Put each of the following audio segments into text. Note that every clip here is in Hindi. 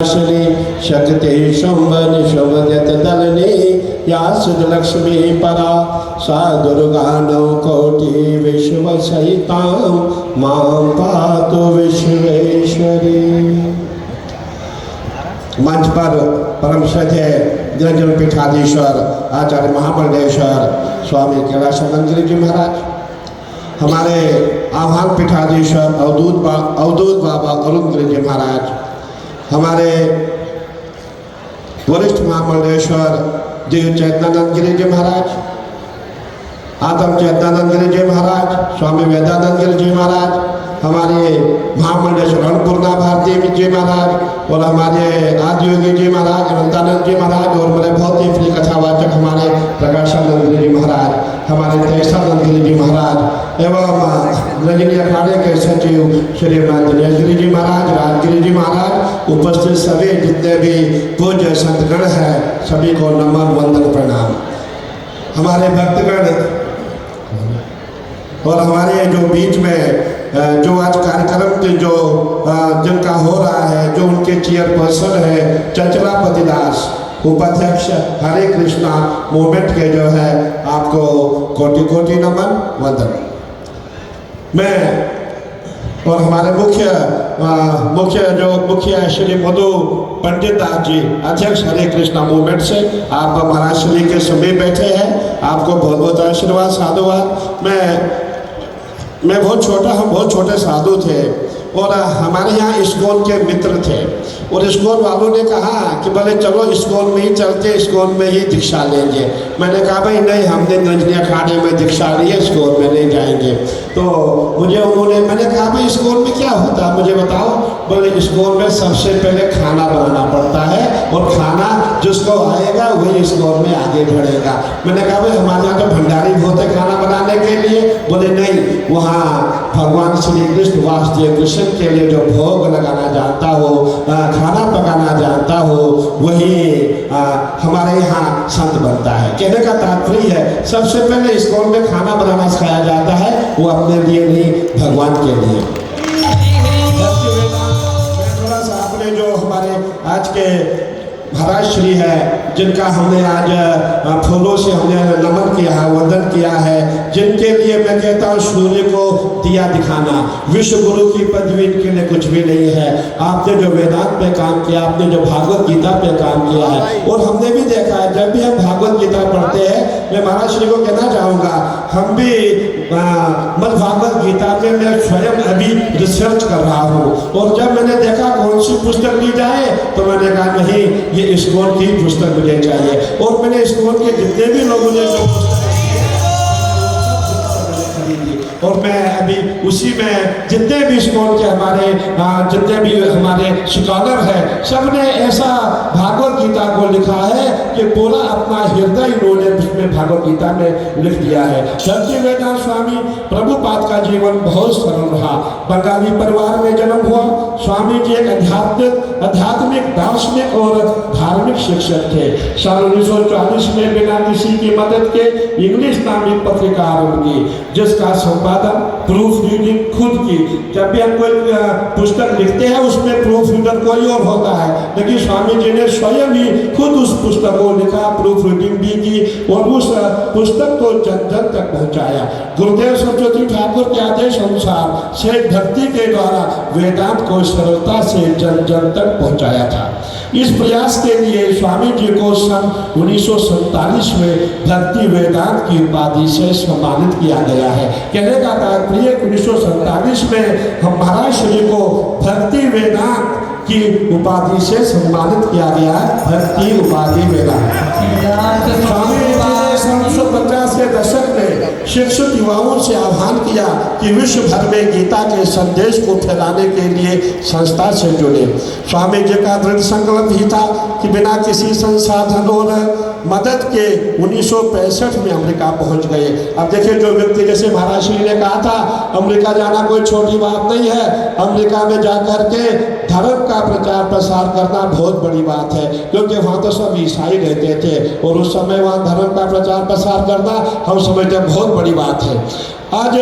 श्री शक्ति शुंभन शुभजत दलनी या सुदलक्ष्मी परा सा दुर्गा नौ कोटि विश्व सहितां मां पातु विश्वेश्वरी। मंच पर परम श्रद्धेय निरंजन पीठाधीश्वर आचार्य महामंडलेश्वर स्वामी कैलाशानंद गिरी जी महाराज, हमारे आह्वान पीठाधीश्वर अवधूत बाबा अरुण गिरी जी महाराज, हमारे वरिष्ठ महामंडलेश्वर देव चैतन्यानंद गिरी जी महाराज, आदम चैतन्यानंद गिरी जी महाराज, स्वामी वेदानंद गिरी जी महाराज, हमारे महामंडलेश्वर अन्नपूर्णा भारती जी महाराज और हमारे आदियोगी जी महाराज, अनंतानंद जी महाराज और मेरे बहुत ही प्रिय कथावाचक हमारे प्रकाशानंद गिरी जी महाराज, हमारे तेसानंद गिरी जी महाराज एवं रजनी अखाड़े के सचिव श्रीमान दिनेश गिरी जी महाराज, राजगिरी जी महाराज, उपस्थित सभी जितने भी पूज्य संतगण हैं सभी को नमन वंदन प्रणाम। हमारे भक्तगण और हमारे जो बीच में जो आज कार्यक्रम जो जिनका हो रहा है, जो उनके चेयरपर्सन है चंचलापति दास, उपाध्यक्ष हरे कृष्णा मूवमेंट के जो है आपको कोटि कोटि नमन वंदन। मैं और हमारे मुख्य श्री मधु पंडित दास जी, अध्यक्ष हरे कृष्णा मूवमेंट से, आप महाराज श्री के समीप बैठे हैं, आपको बहुत बहुत आशीर्वाद साधुवाद। मैं बहुत छोटा हूँ, बहुत छोटे साधु थे और हमारे यहाँ इस्कॉन के मित्र थे और इस्कॉन वालों ने कहा कि भले चलो इस्कॉन में ही चलते, इस्कॉन में ही दीक्षा लेंगे। मैंने कहा भाई नहीं, हमने निरंजनी अखाड़े में दीक्षा ली है, इस्कॉन में नहीं जाएंगे। तो मुझे उन्होंने, मैंने कहा भाई इस्कॉन में क्या होता है मुझे बताओ। बोले इस्कॉन में सबसे पहले खाना बनाना पड़ता है और खाना जिसको आएगा वही इस्कॉन में आगे बढ़ेगा। मैंने कहा भाई हमारे यहाँ तो भंडारी बहुत है खाना बनाने के लिए। बोले नहीं, वहाँ भगवान श्री कृष्ण वासुदेव कृष्ण के लिए जो भोग लगाना जानता हो, खाना पकाना जानता हो, वही हमारे यहाँ संत बनता है। कहने का तात्पर्य है सबसे पहले इस्कॉन में खाना बनाना सिखाया जाता है, वो अपने लिए नहीं भगवान के लिए। थोड़ा सा आपने जो हमारे आज के महाराज श्री है जिनका हमने आज फूलों से हमने नमन किया है, वंदन किया है, जिनके लिए मैं कहता हूँ सूर्य को दिया दिखाना, विश्व गुरु की पदवी के लिए कुछ भी नहीं है। आपने जो वेदांत पे काम किया, आपने जो भागवत गीता पे काम किया है, और हमने भी देखा है जब भी हम भागवत गीता पढ़ते हैं, मैं महाराज श्री को कहना चाहूँगा, हम भी मद भागवत गीता में मैं स्वयं अभी रिसर्च कर रहा हूँ और जब मैंने देखा कौन सी पुस्तक ली जाए तो मैंने कहा नहीं, ये इस्कॉन की पुस्तक मुझे चाहिए। और मैंने इस्कॉन के जितने भी लोगों ने जो और मैं अभी उसी में जितने भी इस्कॉन के हमारे जितने भी हमारे स्कॉलर हैं सबने ऐसा भागवत गीता को लिखा है कि पूरा अपना हृदय इन्होंने उसमें भागवत गीता में लिख दिया है। भक्ति वेदांत स्वामी प्रभुपाद का जीवन बहुत सरल रहा। बंगाली परिवार में जन्म हुआ। स्वामी जी एक आध्यात्मिक दार्शनिक और धार्मिक शिक्षक थे। साल 1940 में बिना किसी की मदद के इंग्लिश नामी पत्रिका आरंभ की, जिसका संपादन प्रूफ रीडिंग खुद की। जब भी हम कोई पुस्तक लिखते हैं उसमें प्रूफ रीडर कोई और होता है, लेकिन स्वामी जी ने स्वयं ही खुद उस पुस्तक को लिखा, प्रूफ रीडिंग भी की और उस पुस्तक को जन जन तक पहुंचाया। गुरुदेव सरस्वती ठाकुर के आदेश अनुसार शेष भक्ति के द्वारा वेदांत को सरलता से जन जन तक पहुंचाया था। इस प्रयास के लिए स्वामी जी को सन 1947 में भक्ति वेदांत की उपाधि से सम्मानित किया गया है। कहने का तात्पर्य 1947 में हम महाराज श्री को भक्ति वेदांत की उपाधि से सम्मानित किया गया है। भक्ति उपाधि वेदांत स्वामी जी ने 1950 के दशक में शिक्षित युवाओं से आह्वान किया कि विश्व भर में गीता के संदेश को फैलाने के लिए संस्था से जुड़े। स्वामी जी का दृढ़ संकल्प ही था कि बिना किसी संसाधन और मदद के 1965 में अमेरिका पहुंच गए। अब देखिए जो व्यक्ति, जैसे महाराज श्री ने कहा था अमेरिका जाना कोई छोटी बात नहीं है, अमेरिका में जाकर के धर्म का प्रचार प्रसार करना बहुत बड़ी बात है, क्योंकि वहाँ तो सब ईसाई रहते थे और उस समय वहाँ धर्म का प्रचार प्रसार करना हम समझते बहुत बड़ी बात है। आज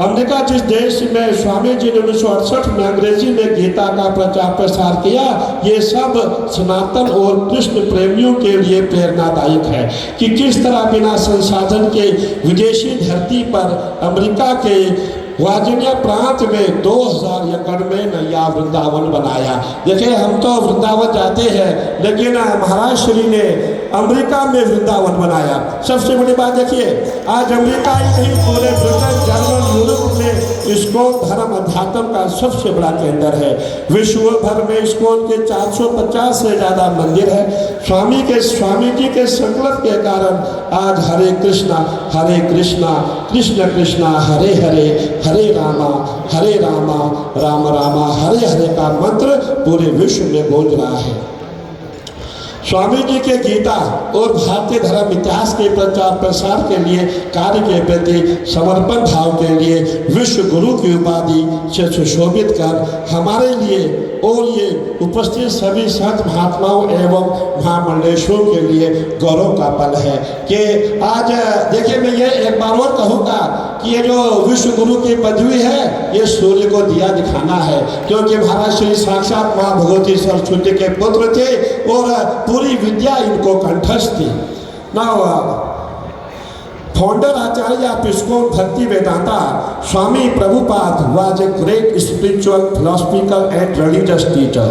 अमेरिका जिस देश में स्वामी जी ने 1968 में अंग्रेजी में गीता का प्रचार प्रसार किया, ये सब सनातन और कृष्ण प्रेमियों के लिए प्रेरणादायक है कि किस तरह बिना संसाधन के विदेशी धरती पर अमेरिका के वर्जीनिया प्रांत में 2000 एकड़ में नया वृंदावन बनाया। देखिए, हम तो वृंदावन जाते हैं, लेकिन महाराज श्री ने अमेरिका में वृंदावन बनाया। सबसे बड़ी बात देखिए, आज अमेरिका ही नहीं, पूरे ब्रिटेन, जर्मन, यूरोप में इस्कॉन धर्म अध्यात्म का सबसे बड़ा केंद्र है। विश्व भर में इस्कॉन के 450 से ज़्यादा मंदिर है। स्वामी जी के संकल्प के कारण आज हरे कृष्णा कृष्ण कृष्णा हरे हरे, हरे रामा राम रामा हरे हरे का मंत्र पूरे विश्व में गूंज रहा है। स्वामी जी के गीता और भारतीय धर्म इतिहास के प्रचार प्रसार के लिए कार्य के प्रति समर्पण भाव के लिए विश्व गुरु की उपाधि से सुशोभित कर हमारे लिए और ये उपस्थित सभी संत महात्माओं एवं महामंडलेश्वरों के लिए गौरव का पल है कि आज देखिए, मैं ये एक बार और कहूँगा कि ये जो विश्व गुरु की पदवी है, ये सूर्य को दिया दिखाना है, क्योंकि महाराज श्री साक्षात माँ भगवती सरस्वती के पुत्र थे और पूरी विद्या इनको कंठस्थ थी। ना Founder Acharya of ISKCON Bhakti Vedanta, Swami Prabhupada was a great spiritual, philosophical and religious teacher.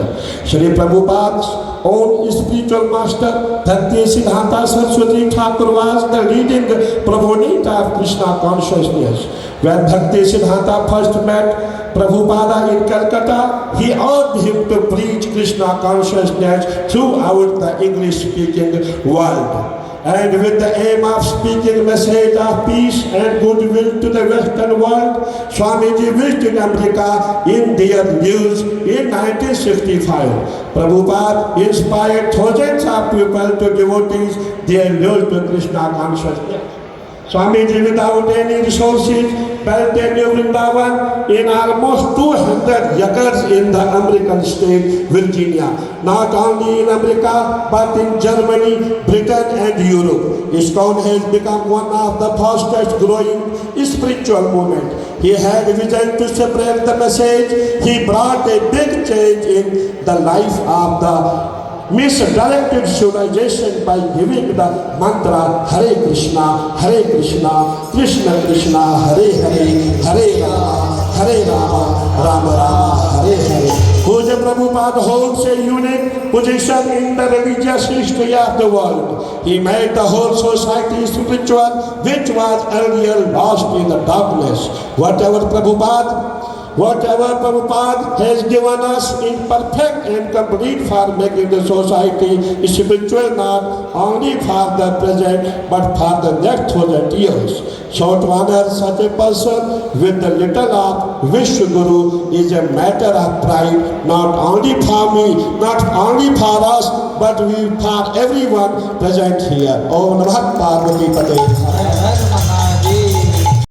Shri Prabhupada's own spiritual master, Bhakti Siddhanta Saraswati Thakur was the leading proponent of Krishna consciousness. When Bhakti Siddhanta first met Prabhupada in Calcutta, he urged him to preach Krishna consciousness throughout the English-speaking world. And with the aim of speaking message of peace and goodwill to the Western world, Swamiji visited America in their news in 1965. Prabhupada inspired thousands of people to devote their lives to Krishna consciousness. Swamiji, without any resources, built a new Vrindavan in almost 200 acres in the American state, Virginia. Not only in America, but in Germany, Britain and Europe. ISKCON has become one of the fastest growing spiritual movement. He had a vision to spread the message. He brought a big change in the life of the misdirected civilization by giving the mantra Hare Krishna, Krishna Krishna, Hare Hare, Hare Rama, Rama Rama, Hare Hare. Puja Prabhupada holds a unique position in the religious history of the world. He made the whole society spiritual, which was earlier lost in the darkness. Whatever Prabhupada has given us in perfect and complete for making the society spiritual, not only for the present but for the next 1,000 years. So to honor such a person with the little of Vishwa Guru is a matter of pride, not only for me, not only for us, but for everyone present here. Om Namah Parvati Pate.